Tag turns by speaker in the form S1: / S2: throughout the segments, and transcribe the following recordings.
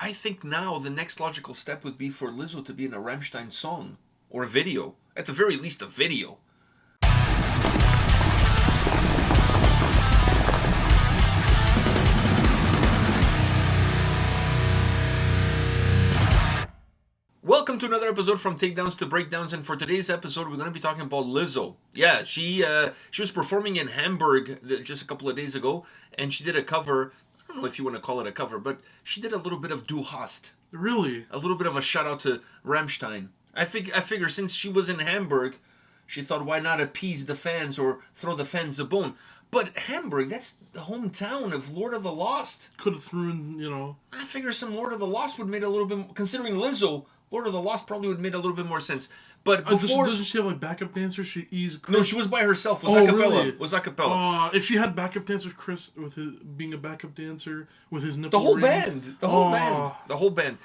S1: I think now the next logical step would be for Lizzo to be in a Rammstein song or a video. At the very least, a video. Welcome to another episode from Takedowns to Breakdowns, and for today's episode, we're going to be talking about Lizzo. Yeah, she was performing in Hamburg just a couple of days ago, and she did a cover. I don't know if you want to call it a cover, but she did a little bit of Du hast.
S2: Really?
S1: A little bit of a shout out to Rammstein. I figure since she was in Hamburg, she thought, why not appease the fans or throw the fans a bone? But Hamburg, that's the hometown of Lord of the Lost.
S2: Could have thrown,
S1: I figure some Lord of the Lost would make a little bit more, considering Lizzo, Lord of the Lost probably would make a little bit more sense. But before...
S2: doesn't she have, like, backup dancers?
S1: No, she was by herself. Was a cappella.
S2: Really?
S1: Was a cappella.
S2: If she had backup dancers, Chris, with his being a backup dancer, with his nipple
S1: The whole
S2: rings,
S1: band. The whole band. The whole band.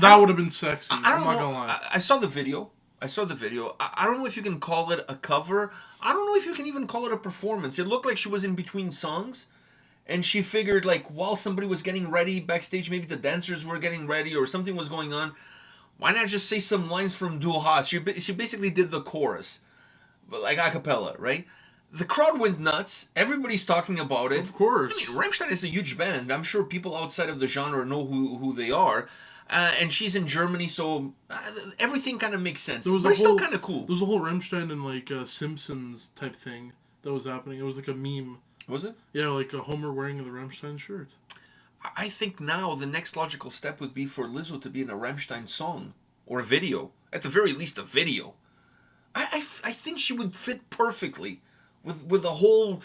S2: That would have been sexy.
S1: I'm
S2: not gonna lie.
S1: I saw the video. I don't know if you can call it a cover. I don't know if you can even call it a performance. It looked like she was in between songs. And she figured, like, while somebody was getting ready backstage, maybe the dancers were getting ready or something was going on, why not just say some lines from Du hast? She basically did the chorus, like a cappella, right? The crowd went nuts. Everybody's talking about it.
S2: Of course.
S1: I mean, Rammstein is a huge band. I'm sure people outside of the genre know who they are. And she's in Germany, so everything kind of makes sense. But it's still kind of cool.
S2: There was a whole Rammstein and, like, Simpsons type thing that was happening. It was like a meme.
S1: Was it?
S2: Yeah, like a Homer wearing the Rammstein shirt.
S1: I think now the next logical step would be for Lizzo to be in a Rammstein song or a video. At the very least, a video. I think she would fit perfectly with the whole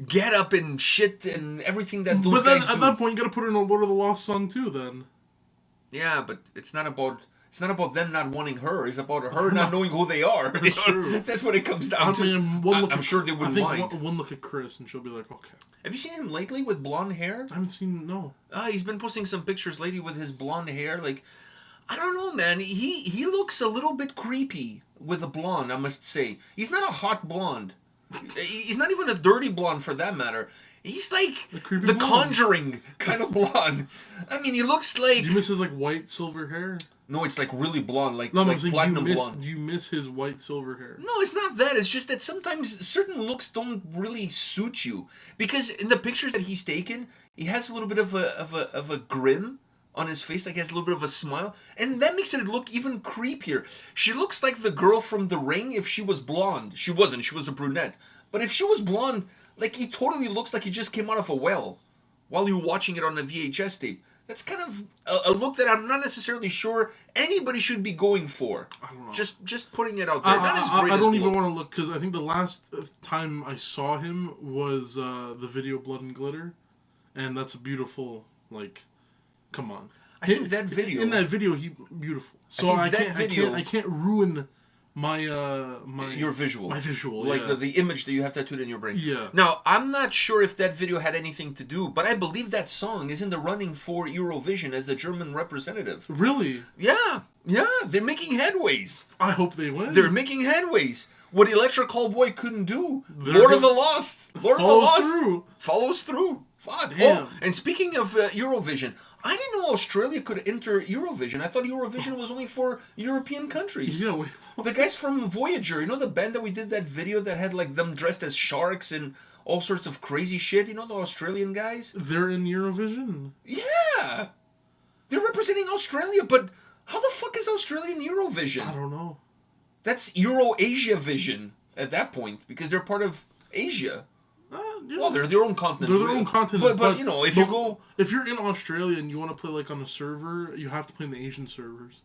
S1: get up and shit and everything that those guys do.
S2: But then at that point, you got to put her in a Lord of the Lost song too. Then.
S1: Yeah, but it's not about them not wanting her. It's about her not knowing who they are.
S2: That's true.
S1: That's what it comes down to. I'm sure they wouldn't mind.
S2: One look at Chris and she'll be like, okay.
S1: Have you seen him lately with blonde hair?
S2: I haven't seen, no.
S1: He's been posting some pictures lately with his blonde hair. Like, I don't know, man. He looks a little bit creepy with a blonde, I must say. He's not a hot blonde. He's not even a dirty blonde for that matter. He's like the Conjuring kind of blonde. I mean, he looks like...
S2: Do you miss his, like, white silver hair?
S1: No, it's like really blonde, like
S2: platinum
S1: blonde.
S2: You miss his white silver hair.
S1: No, it's not that. It's just that sometimes certain looks don't really suit you. Because in the pictures that he's taken, he has a little bit of a grin on his face, like he has a little bit of a smile, and that makes it look even creepier. She looks like the girl from The Ring if she was blonde. She wasn't. She was a brunette. But if she was blonde, like, he totally looks like he just came out of a well while you're watching it on a VHS tape. That's kind of a look that I'm not necessarily sure anybody should be going for.
S2: I don't know.
S1: Just putting it out there. I
S2: don't even want to look, because I think the last time I saw him was the video Blood and Glitter, and that's a beautiful, like, come on.
S1: I think that video...
S2: In that video, he beautiful. So I can't ruin my
S1: your visual.
S2: My visual,
S1: like
S2: yeah.
S1: the image that you have tattooed in your brain.
S2: Yeah.
S1: Now, I'm not sure if that video had anything to do, but I believe that song is in the running for Eurovision as a German representative.
S2: Really?
S1: Yeah, they're making headways.
S2: I hope they win.
S1: They're making headways. What Electra Callboy couldn't do, Lord of the Lost follows through. Fuck. Oh, and speaking of Eurovision, I didn't know Australia could enter Eurovision. I thought Eurovision was only for European countries.
S2: Yeah,
S1: the guys from Voyager, you know the band that we did that video that had like them dressed as sharks and all sorts of crazy shit? You know the Australian guys?
S2: They're in Eurovision.
S1: Yeah! They're representing Australia, but how the fuck is Australia in Eurovision?
S2: I don't know.
S1: That's Euro-Asia Vision at that point, because they're part of Asia.
S2: Yeah.
S1: Well, they're their own continent.
S2: They're their own continent.
S1: But you know, if
S2: you're in Australia and you want to play, like, on a server, you have to play in the Asian servers.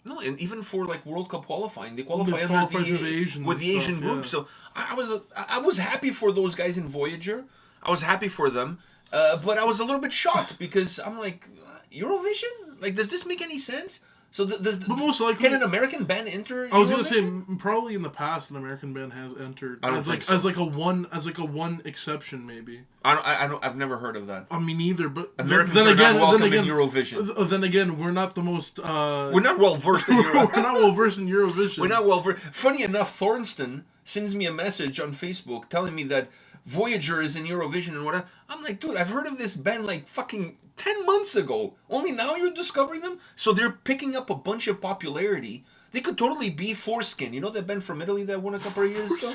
S1: No, and even for, like, World Cup qualifying, they qualify with the Asian group. Yeah. So I was happy for those guys in Voyager. I was happy for them, but I was a little bit shocked because I'm like, Eurovision? Like, does this make any sense? So
S2: but most likely,
S1: can an American band enter?
S2: I was going to say probably in the past an American band has entered as like a one exception maybe.
S1: I've never heard of that.
S2: I mean, neither. But
S1: Americans are not welcome in Eurovision.
S2: Then again, we're not the most.
S1: We're not well versed in Eurovision.
S2: We're not well versed in Eurovision.
S1: We're not well versed. Funny enough, Thornston sends me a message on Facebook telling me that Voyager is in Eurovision and whatever. I'm like, dude, I've heard of this band like fucking 10 months ago. Only now you're discovering them? So they're picking up a bunch of popularity. They could totally be Foreskin. You know that band from Italy that won a couple of years ago?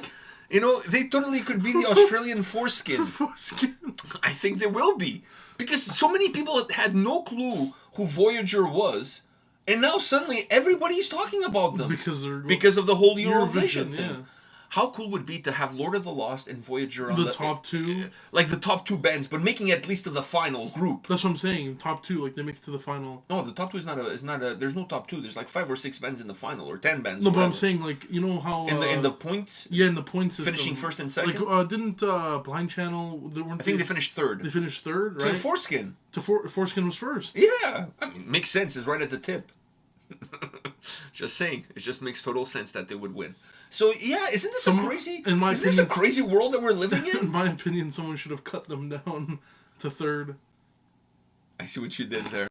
S1: You know, they totally could be the Australian Foreskin.
S2: Foreskin.
S1: I think they will be. Because so many people had no clue who Voyager was. And now suddenly everybody's talking about them.
S2: Because
S1: of the whole Eurovision thing.
S2: Yeah.
S1: How cool would it be to have Lord of the Lost and Voyager on
S2: the top two?
S1: Like the top two bands, but making it at least to the final group.
S2: That's what I'm saying. Top two, like they make it to the final.
S1: No, the top two is not a. There's no top two. There's like 5 or 6 bands in the final, or 10 bands.
S2: No, but I'm saying like you know how
S1: in the points.
S2: Yeah, in the point system.
S1: Finishing first and second.
S2: Like didn't Blind Channel?
S1: I think they finished third.
S2: They finished third, right?
S1: To Foreskin.
S2: Foreskin was first.
S1: Yeah, I mean, makes sense. It's right at the tip. Just saying, it just makes total sense that they would win. So yeah, isn't this a crazy world that we're living in?
S2: In my opinion, someone should have cut them down to third.
S1: I see what you did there.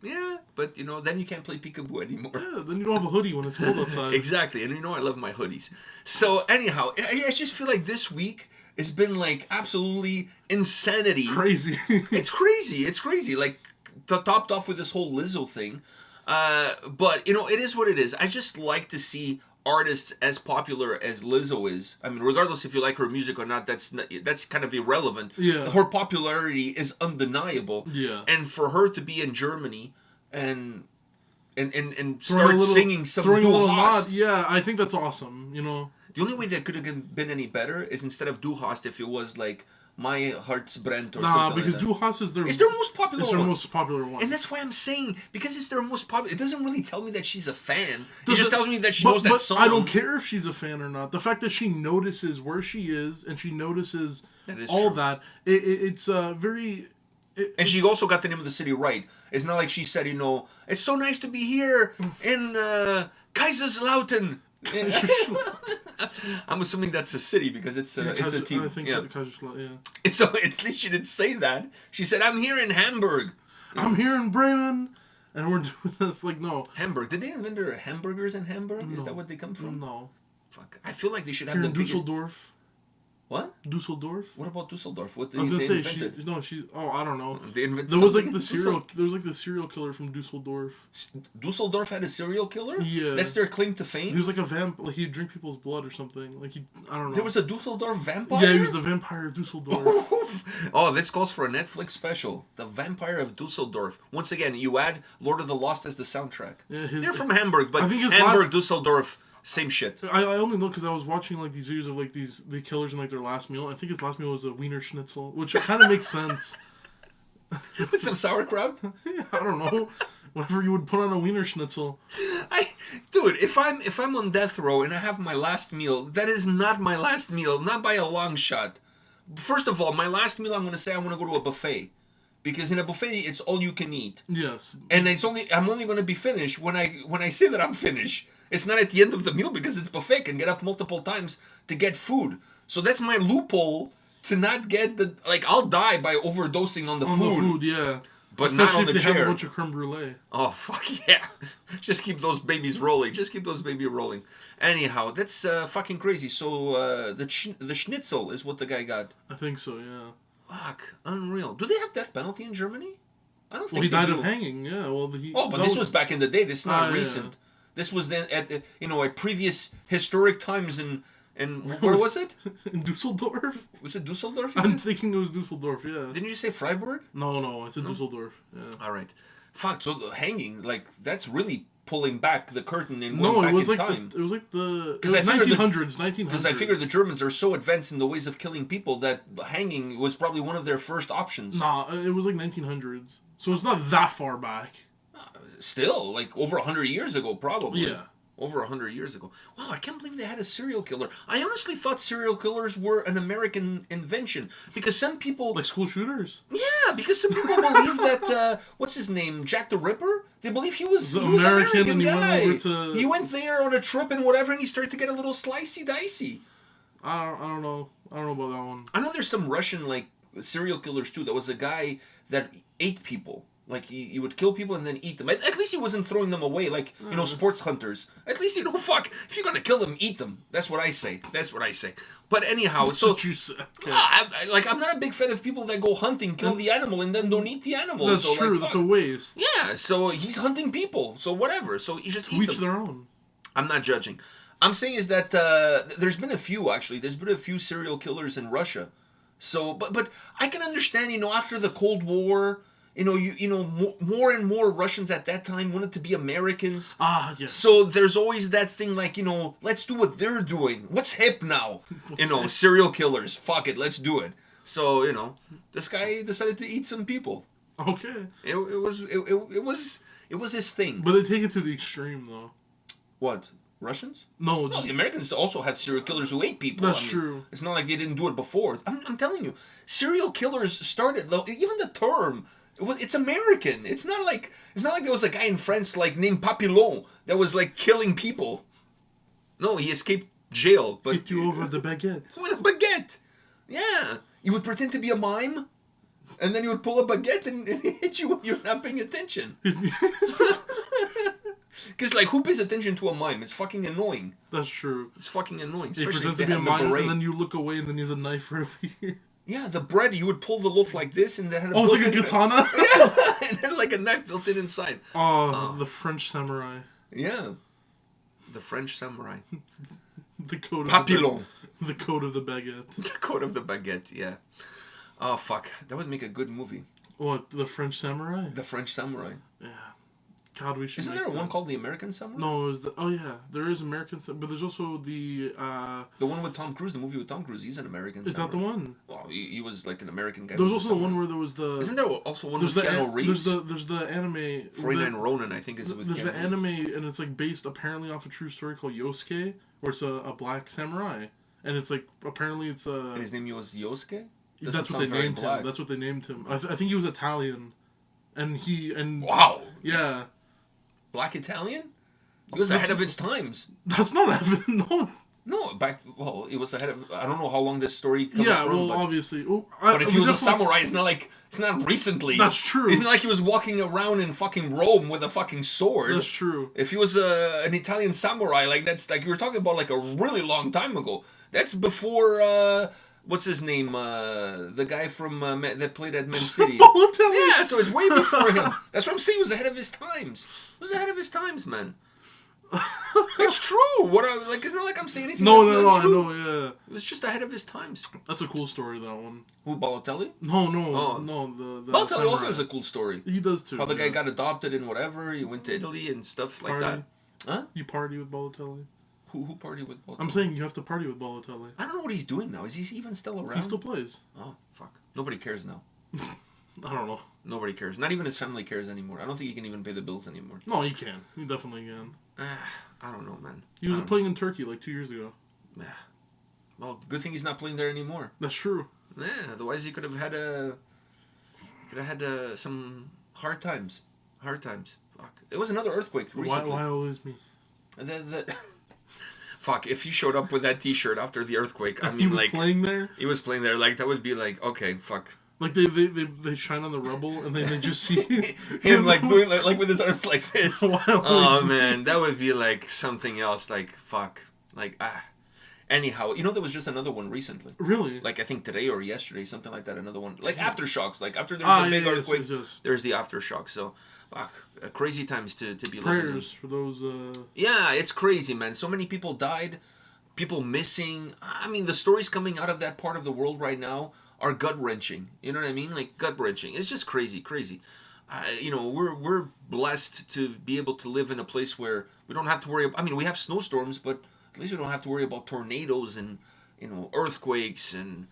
S1: Yeah, but you know, then you can't play peekaboo anymore.
S2: Yeah, then you don't have a hoodie when it's cold outside.
S1: Exactly, and you know I love my hoodies. So anyhow, I just feel like this week has been like absolutely insanity.
S2: Crazy.
S1: It's crazy. Like topped off with this whole Lizzo thing. But, you know, it is what it is. I just like to see artists as popular as Lizzo is. I mean, regardless if you like her music or not, that's kind of irrelevant.
S2: Yeah.
S1: Her popularity is undeniable.
S2: Yeah.
S1: And for her to be in Germany and start singing some Du Hast.
S2: Yeah, I think that's awesome, you know.
S1: The only way that could have been any better is instead of Du Hast if it was like My Heart's Brent or something
S2: because
S1: like that.
S2: Du Hast is their
S1: most popular
S2: It's their most popular one.
S1: And that's why I'm saying, because it's their most popular, it doesn't really tell me that she's a fan. It just tells me that she knows that song.
S2: I don't care if she's a fan or not. The fact that she notices where she is and she notices all that, it's very...
S1: And she also got the name of the city right. It's not like she said, you know, it's so nice to be here in Kaiserslautern. I'm assuming that's a city because it's a team.
S2: I think Kaiserslautern,
S1: yeah. So at least she didn't say that. She said, "I'm here in Hamburg."
S2: I'm here in Bremen, and we're doing this. Like, no.
S1: Hamburg. Did they invent their hamburgers in Hamburg? No. Is that what they come from?
S2: No.
S1: Fuck. I feel like they should have
S2: here
S1: the
S2: in Dusseldorf.
S1: What?
S2: Dusseldorf.
S1: What about Dusseldorf? What
S2: I was gonna say she's. Oh, I don't know. There was like the serial killer from Dusseldorf.
S1: Dusseldorf had a serial killer.
S2: Yeah,
S1: that's their claim to fame.
S2: He was like a vamp. Like he'd drink people's blood or something. Like I don't know.
S1: There was a Dusseldorf vampire.
S2: Yeah, he was the vampire of Dusseldorf.
S1: Oh, this calls for a Netflix special. The Vampire of Dusseldorf. Once again, you add Lord of the Lost as the soundtrack. Yeah, they're from Hamburg, but Hamburg, Dusseldorf. Same shit.
S2: I only know because I was watching like these videos of like the killers in like their last meal. I think his last meal was a Wiener Schnitzel, which kind of makes sense.
S1: With some sauerkraut?
S2: Yeah, I don't know. Whatever you would put on a Wiener Schnitzel.
S1: Dude, if I'm on death row and I have my last meal, that is not my last meal, not by a long shot. First of all, my last meal, I'm going to say I want to go to a buffet. Because in a buffet, it's all you can eat.
S2: Yes.
S1: And I'm only going to be finished when I say that I'm finished. It's not at the end of the meal because it's buffet. I can get up multiple times to get food. So that's my loophole to not get I'll die by overdosing on the food.
S2: On the food, yeah.
S1: But
S2: especially
S1: not on the
S2: if they
S1: chair.
S2: have a bunch of creme brulee.
S1: Oh, fuck yeah. Just keep those babies rolling. Anyhow, that's fucking crazy. So the schnitzel is what the guy got.
S2: I think so, yeah.
S1: Fuck, unreal. Do they have death penalty in Germany? I don't think
S2: he died of hanging, yeah. Well,
S1: but this was back in the day. This is not recent. Yeah. This was then at previous historic times and where was it?
S2: In Dusseldorf.
S1: Was it Dusseldorf?
S2: I'm thinking it was Dusseldorf, yeah.
S1: Didn't you say Freiburg?
S2: No, I said Dusseldorf. Yeah.
S1: All right. Fuck, so the hanging, that's really pulling back the curtain and going back in time.
S2: It was like the 1900s.
S1: Because I figured the Germans are so advanced in the ways of killing people that hanging was probably one of their first options.
S2: Nah, it was like 1900s. So it's not that far back.
S1: Still, like over 100 years ago, probably.
S2: Yeah.
S1: Over 100 years ago. Wow, I can't believe they had a serial killer. I honestly thought serial killers were an American invention. Because some people...
S2: Like school shooters?
S1: Yeah, because some people believe that... what's his name? Jack the Ripper? They believe he was an American guy. He went there on a trip and whatever, and he started to get a little slicey-dicey.
S2: I don't know. I don't know about that one.
S1: I know there's some Russian, serial killers, too. There was a guy that ate people. Like he would kill people and then eat them. At least he wasn't throwing them away like sports hunters. At least fuck. If you're gonna kill them, eat them. That's what I say. That's what I say. But anyhow,
S2: That's
S1: so
S2: what you said. Okay.
S1: I'm not a big fan of people that go hunting, kill the animal, and then don't eat the animal.
S2: That's
S1: so,
S2: true.
S1: Like,
S2: that's a waste.
S1: Yeah. So he's hunting people. So whatever. So you just eat
S2: Each
S1: them.
S2: their own.
S1: I'm not judging. I'm saying is that there's been a few actually. There's been a few serial killers in Russia. So, but I can understand. After the Cold War. More and more Russians at that time wanted to be Americans.
S2: Ah, yes.
S1: So there's always that thing like, let's do what they're doing. What's hip now? Serial killers. Fuck it, let's do it. So, this guy decided to eat some people.
S2: Okay.
S1: It was his thing.
S2: But they take it to the extreme, though.
S1: What? Russians?
S2: No,
S1: the Americans also had serial killers who ate people.
S2: That's true.
S1: It's not like they didn't do it before. I'm telling you, serial killers started, though, even the term... It's American. It's not like there was a guy in France named Papillon that was killing people. No, he escaped jail, but
S2: hit you over the baguette.
S1: With a baguette. Yeah, you would pretend to be a mime, and then you would pull a baguette and hit you when you're not paying attention. Because who pays attention to a mime? It's fucking annoying.
S2: That's true.
S1: It's fucking annoying.
S2: He pretends to be a mime, and then you look away, and then he has a knife right over here.
S1: Yeah, the bread, you would pull the loaf like this, and then had a
S2: it's like a katana?
S1: Yeah, and had a knife built in inside.
S2: Oh, the French samurai.
S1: Yeah. The French samurai.
S2: The code of
S1: Papillon.
S2: The code of the baguette.
S1: The code of the baguette, yeah. Oh, fuck. That would make a good movie.
S2: What, the French samurai?
S1: The French samurai.
S2: Yeah. God, we should.
S1: Isn't there one called the American Samurai?
S2: No, it was there is American, but there's also the
S1: one with Tom Cruise, the movie with Tom Cruise. He's an American.
S2: Is that the one?
S1: Well, he was an American guy.
S2: There was also the one where there was the.
S1: Isn't there also one with Keanu Reeves?
S2: There's the anime.
S1: 49 Ronin, I think, is with.
S2: There's
S1: Keanu
S2: the
S1: Reeves.
S2: Anime, and it's based apparently off a true story called Yosuke, where it's a black samurai, and it's apparently it's a.
S1: And his name was Yosuke.
S2: That's what they named him. That's what they named him. I think he was Italian, and
S1: Wow.
S2: Yeah.
S1: Black Italian? He was ahead of its times.
S2: That's not evident. No.
S1: No, it was ahead of. I don't know how long this story comes from.
S2: Well, obviously.
S1: But if he was a samurai, it's not recently.
S2: That's true.
S1: It's not like he was walking around in fucking Rome with a fucking sword.
S2: That's true.
S1: If he was an Italian samurai, that's you were talking about a really long time ago. That's before. What's his name? The guy from that played at Men City. Yeah, so it's way before him. That's what I'm saying. He was ahead of his times. He was ahead of his times, man. It's true. It's not like I'm saying anything.
S2: No,
S1: I
S2: know, yeah.
S1: It was just ahead of his times.
S2: That's a cool story, that one.
S1: Who, Balotelli?
S2: No,
S1: Oh.
S2: the
S1: Balotelli
S2: samurai.
S1: also has a cool story.
S2: He does too.
S1: How the guy got adopted and whatever. He went to Italy and stuff like that. Huh?
S2: You party with Balotelli?
S1: Who partied with Balotelli?
S2: I'm saying you have to party with Balotelli.
S1: I don't know what he's doing now. Is he even still around?
S2: He still plays.
S1: Oh, fuck. Nobody cares now.
S2: I don't know.
S1: Nobody cares. Not even his family cares anymore. I don't think he can even pay the bills anymore.
S2: No, he can. He definitely can.
S1: I don't know, man.
S2: He was playing in Turkey 2 years ago.
S1: Well, good thing he's not playing there anymore.
S2: That's true.
S1: Yeah, otherwise he could have had some hard times. Hard times. Fuck. It was another earthquake recently.
S2: Why always me?
S1: Fuck, if he showed up with that t-shirt after the earthquake, I mean,
S2: he was playing there?
S1: He was playing there. That would be okay, fuck.
S2: They shine on the rubble and they just see
S1: him doing with his arms like this. Oh man, that would be something else. Fuck. Anyhow, there was just another one recently.
S2: Really?
S1: I think today or yesterday, something like that. Another one, aftershocks. After there's a big earthquake,
S2: yes.
S1: There's the aftershocks. So, crazy times to be living in.
S2: Prayers for those.
S1: Yeah, it's crazy, man. So many people died, people missing. I mean, the stories coming out of that part of the world right now are gut wrenching. You know what I mean? Gut wrenching. It's just crazy. We're blessed to be able to live in a place where we don't have to worry. I mean, we have snowstorms, but at least we don't have to worry about tornadoes and earthquakes and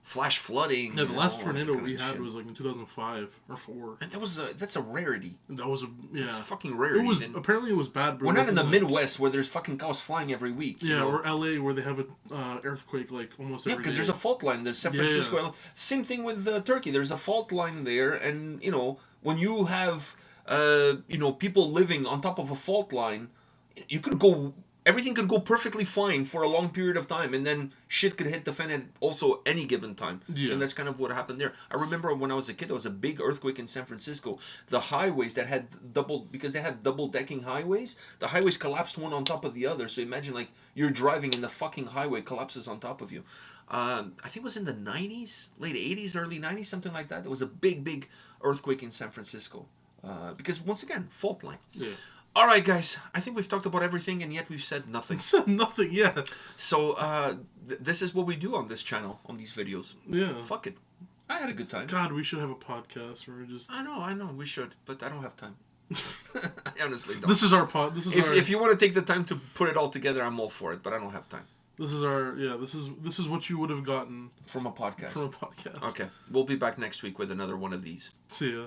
S1: flash flooding.
S2: Yeah, the last tornado we had was in 2005 or 4.
S1: And that's a rarity.
S2: It's
S1: a fucking rarity.
S2: Apparently it was bad. But
S1: we're not in the Midwest where there's fucking cows flying every week.
S2: Yeah, or LA where they have an earthquake almost every day.
S1: Yeah, because there's a fault line. There's San Francisco. Yeah. Same thing with Turkey. There's a fault line there, and when you have people living on top of a fault line, you could go everything could go perfectly fine for a long period of time, and then shit could hit the fan at also any given time.
S2: Yeah.
S1: And that's kind of what happened there. I remember when I was a kid, there was a big earthquake in San Francisco. The highways that had because they had double-decking highways, the highways collapsed one on top of the other. So imagine, like, you're driving and the fucking highway collapses on top of you. I think it was in the 90s, late 80s, early 90s, something like that. There was a big earthquake in San Francisco. Because, once again, fault line.
S2: Yeah.
S1: All right, guys. I think we've talked about everything, and yet we've said nothing.
S2: Nothing, yeah.
S1: So, this is what we do on this channel, on these videos.
S2: Yeah.
S1: Fuck it. I had a good time.
S2: God, we should have a podcast where we just...
S1: I know, we should, but I don't have time. I honestly don't.
S2: This is our
S1: If you want to take the time to put it all together, I'm all for it, but I don't have time.
S2: This is what you would have gotten
S1: from a podcast.
S2: From a podcast.
S1: Okay. We'll be back next week with another one of these.
S2: See ya.